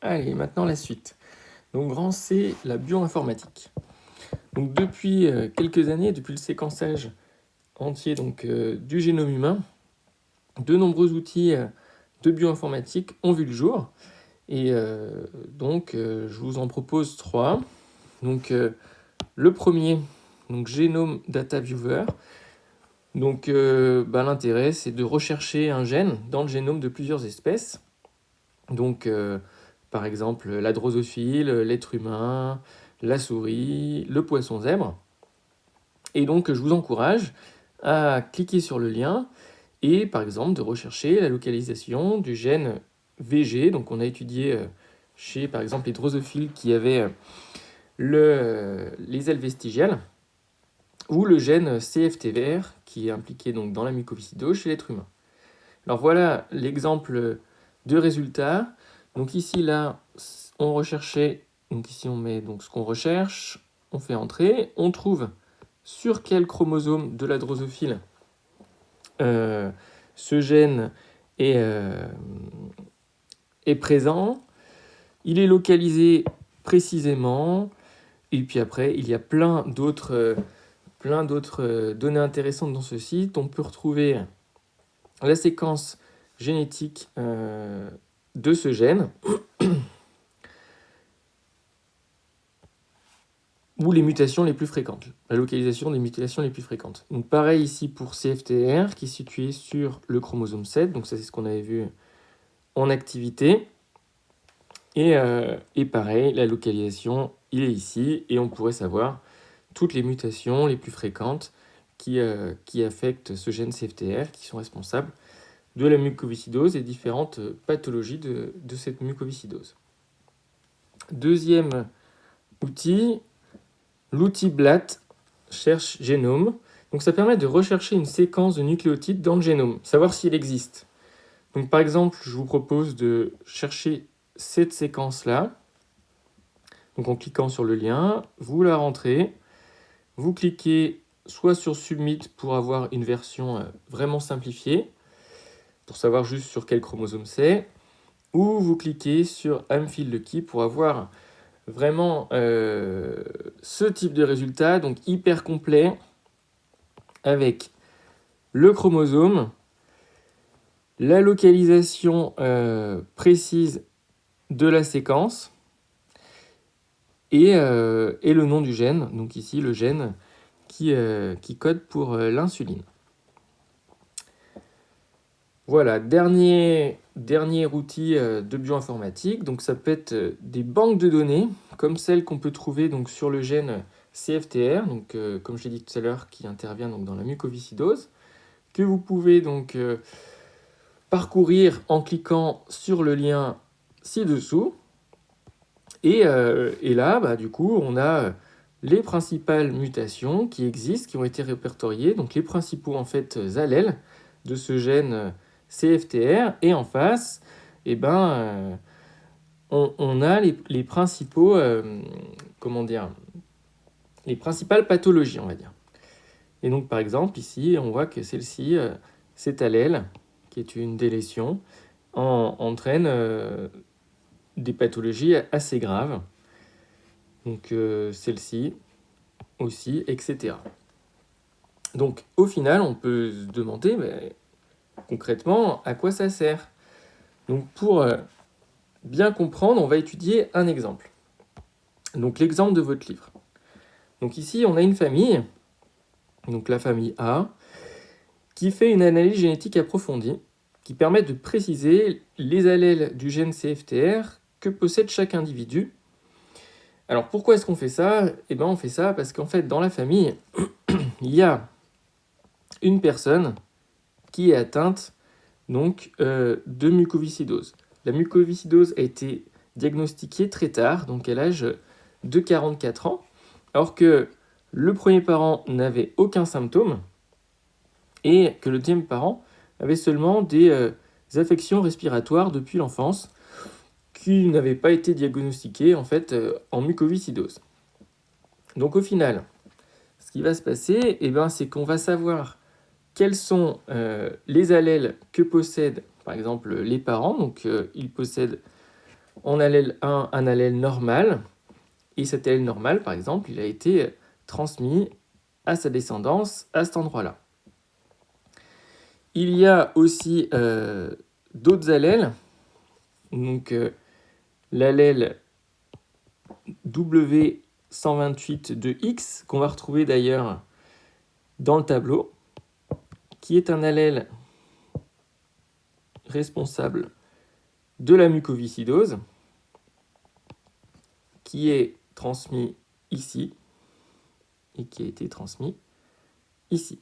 Allez, maintenant la suite. Donc grand C, la bioinformatique. Donc depuis quelques années, depuis le séquençage entier du génome humain, de nombreux outils de bioinformatique ont vu le jour. Et je vous en propose 3. Le premier, Genome Data Viewer. L'intérêt, c'est de rechercher un gène dans le génome de plusieurs espèces. Par exemple, la drosophile, l'être humain, la souris, le poisson zèbre. Et donc, je vous encourage à cliquer sur le lien et, par exemple, de rechercher la localisation du gène VG. Donc, on a étudié chez, par exemple, les drosophiles qui avaient les ailes vestigiales, ou le gène CFTR qui est impliqué donc, dans la mucoviscidose chez l'être humain. Alors voilà l'exemple de résultat. Donc ici, là, on recherchait, donc ici on met donc ce qu'on recherche, on fait entrer, on trouve sur quel chromosome de la drosophile ce gène est présent, il est localisé précisément, et puis après, il y a plein d'autres données intéressantes dans ce site. On peut retrouver la séquence génétique de ce gène, ou les mutations les plus fréquentes, la localisation des mutations les plus fréquentes. Donc pareil ici pour CFTR, qui est situé sur le chromosome 7, donc ça c'est ce qu'on avait vu en activité. Et pareil, la localisation, il est ici, et on pourrait savoir toutes les mutations les plus fréquentes qui affectent ce gène CFTR, qui sont responsables de la mucoviscidose et différentes pathologies de cette mucoviscidose. Deuxième outil, l'outil BLAT, cherche génome. Donc ça permet de rechercher une séquence de nucléotides dans le génome, savoir s'il existe. Donc par exemple, je vous propose de chercher cette séquence-là. Donc en cliquant sur le lien, vous la rentrez, vous cliquez soit sur Submit pour avoir une version vraiment simplifiée, pour savoir juste sur quel chromosome c'est, ou vous cliquez sur Fill the Key pour avoir vraiment ce type de résultat, donc hyper complet, avec le chromosome, la localisation précise de la séquence et le nom du gène, donc ici le gène qui code pour l'insuline. Voilà, dernier outil de bioinformatique, donc ça peut être des banques de données, comme celles qu'on peut trouver donc, sur le gène CFTR, donc, comme je l'ai dit tout à l'heure, qui intervient donc, dans la mucoviscidose, que vous pouvez donc parcourir en cliquant sur le lien ci-dessous. Et là, du coup, on a les principales mutations qui existent, qui ont été répertoriées, donc les principaux en fait allèles de ce gène CFTR, et en face, on a les principaux, les principales pathologies, on va dire. Et donc, par exemple, ici, on voit que celle-ci, cet allèle, qui est une délétion, entraîne des pathologies assez graves. Donc, celle-ci aussi, etc. Donc, au final, on peut se demander, concrètement, à quoi ça sert ? Donc, pour bien comprendre, on va étudier un exemple. Donc, l'exemple de votre livre. Donc, ici, on a une famille, donc la famille A, qui fait une analyse génétique approfondie, qui permet de préciser les allèles du gène CFTR que possède chaque individu. Alors, pourquoi est-ce qu'on fait ça ? On fait ça parce qu'en fait, dans la famille, il y a une personne qui est atteinte de mucoviscidose. La mucoviscidose a été diagnostiquée très tard, donc à l'âge de 44 ans, alors que le premier parent n'avait aucun symptôme et que le deuxième parent avait seulement des affections respiratoires depuis l'enfance qui n'avaient pas été diagnostiquées en fait en mucoviscidose. Donc au final, ce qui va se passer, c'est qu'on va savoir quels sont les allèles que possèdent, par exemple, les parents. Donc, ils possèdent en allèle 1 un allèle normal, et cet allèle normal, par exemple, il a été transmis à sa descendance à cet endroit-là. Il y a aussi d'autres allèles, donc l'allèle W128 de X, qu'on va retrouver d'ailleurs dans le tableau, qui est un allèle responsable de la mucoviscidose, qui est transmis ici et qui a été transmis ici.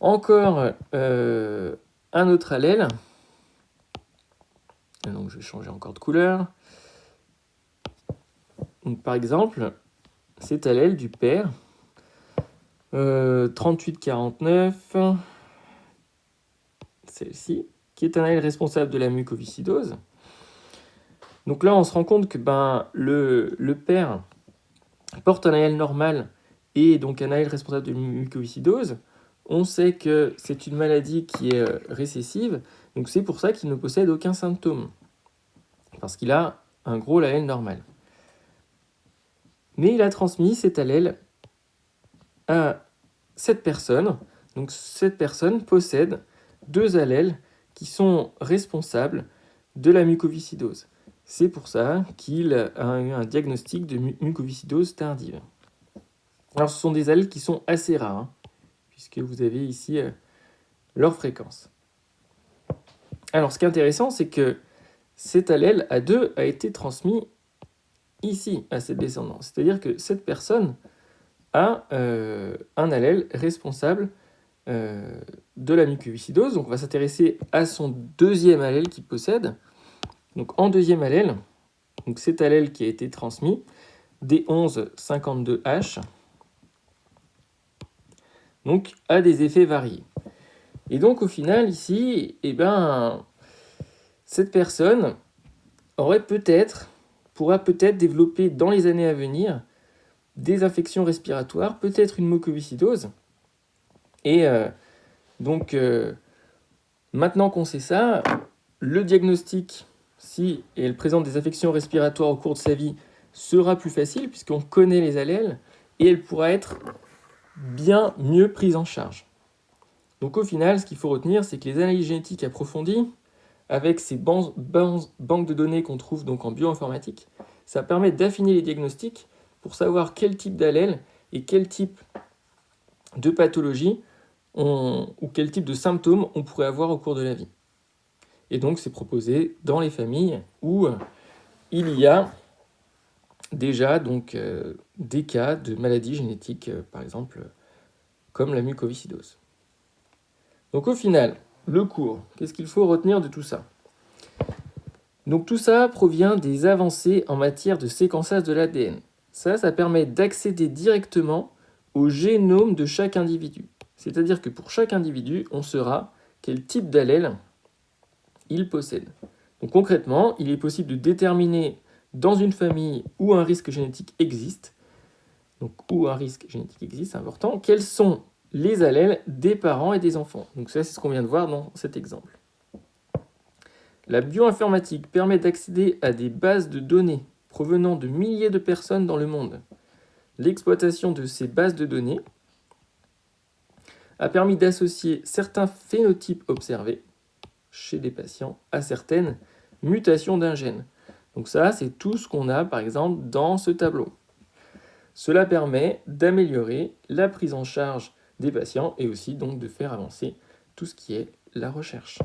Encore un autre allèle, donc je vais changer encore de couleur. Donc, par exemple, cet allèle du père, 3849, celle-ci, qui est un allèle responsable de la mucoviscidose. Donc là, on se rend compte que le père porte un allèle normal et donc un allèle responsable de mucoviscidose. On sait que c'est une maladie qui est récessive, donc c'est pour ça qu'il ne possède aucun symptôme, parce qu'il a un gros allèle normal. Mais il a transmis cet allèle à cette personne, donc cette personne possède 2 allèles qui sont responsables de la mucoviscidose. C'est pour ça qu'il a eu un diagnostic de mucoviscidose tardive. Alors ce sont des allèles qui sont assez rares, hein, puisque vous avez ici leur fréquence. Alors ce qui est intéressant, c'est que cet allèle A2 a été transmis ici à cette descendance. C'est-à-dire que cette personne a un allèle responsable de la mucoviscidose. Donc on va s'intéresser à son deuxième allèle qu'il possède. Donc en deuxième allèle, donc cet allèle qui a été transmis, D1152H, donc a des effets variés. Et donc au final ici, cette personne pourra peut-être développer dans les années à venir des infections respiratoires, peut-être une mucoviscidose. Et maintenant qu'on sait ça, le diagnostic, si elle présente des infections respiratoires au cours de sa vie, sera plus facile puisqu'on connaît les allèles et elle pourra être bien mieux prise en charge. Donc au final, ce qu'il faut retenir, c'est que les analyses génétiques approfondies, avec ces banques de données qu'on trouve donc en bioinformatique, ça permet d'affiner les diagnostics pour savoir quel type d'allèle et quel type de pathologie ou quel type de symptômes on pourrait avoir au cours de la vie. Et donc c'est proposé dans les familles où il y a déjà des cas de maladies génétiques, par exemple, comme la mucoviscidose. Donc au final, le cours, qu'est-ce qu'il faut retenir de tout ça ? Donc tout ça provient des avancées en matière de séquençage de l'ADN. Ça permet d'accéder directement au génome de chaque individu. C'est-à-dire que pour chaque individu, on saura quel type d'allèle il possède. Donc concrètement, il est possible de déterminer dans une famille où un risque génétique existe, c'est important, quels sont les allèles des parents et des enfants. Donc ça, c'est ce qu'on vient de voir dans cet exemple. La bioinformatique permet d'accéder à des bases de données provenant de milliers de personnes dans le monde. L'exploitation de ces bases de données a permis d'associer certains phénotypes observés chez des patients à certaines mutations d'un gène. Donc ça, c'est tout ce qu'on a, par exemple, dans ce tableau. Cela permet d'améliorer la prise en charge des patients et aussi donc de faire avancer tout ce qui est la recherche.